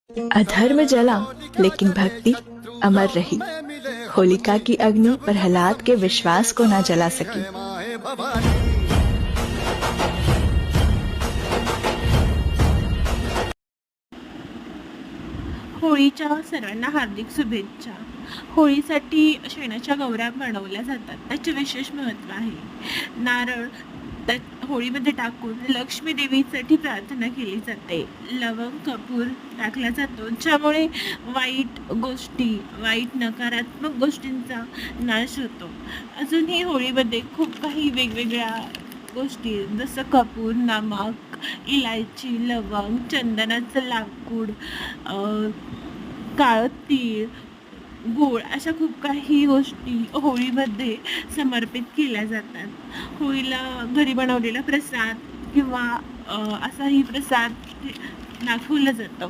अधर्म जला लेकिन भक्ति अमर रही। होलिका की अग्नि प्रहलाद के विश्वास को न जला सकी। होळीच्या सर्वांना हार्दिक शुभेच्छा. होळीसाठी शेणाच्या गौऱ्या बनवल्या जातात. त्याचे विशेष महत्त्व आहे. नारळ त्यात होळीमध्ये टाकून लक्ष्मी देवीसाठी प्रार्थना केली जाते. लवंग, कपूर टाकला जातो, ज्यामुळे वाईट नकारात्मक गोष्टींचा नाश होतो. अजूनही होळीमध्ये खूप काही वेगवेगळ्या गोष्टी, जसं कपूर, नमक, इलायची, लवंग, चंदनाचं लाकूड, काळं तीळ, गूळ अशा खूप काही गोष्टी होळीमध्ये समर्पित केल्या जातात. होळीला घरी बनवलेला प्रसाद किंवा असाही प्रसाद दाखवलं जातं.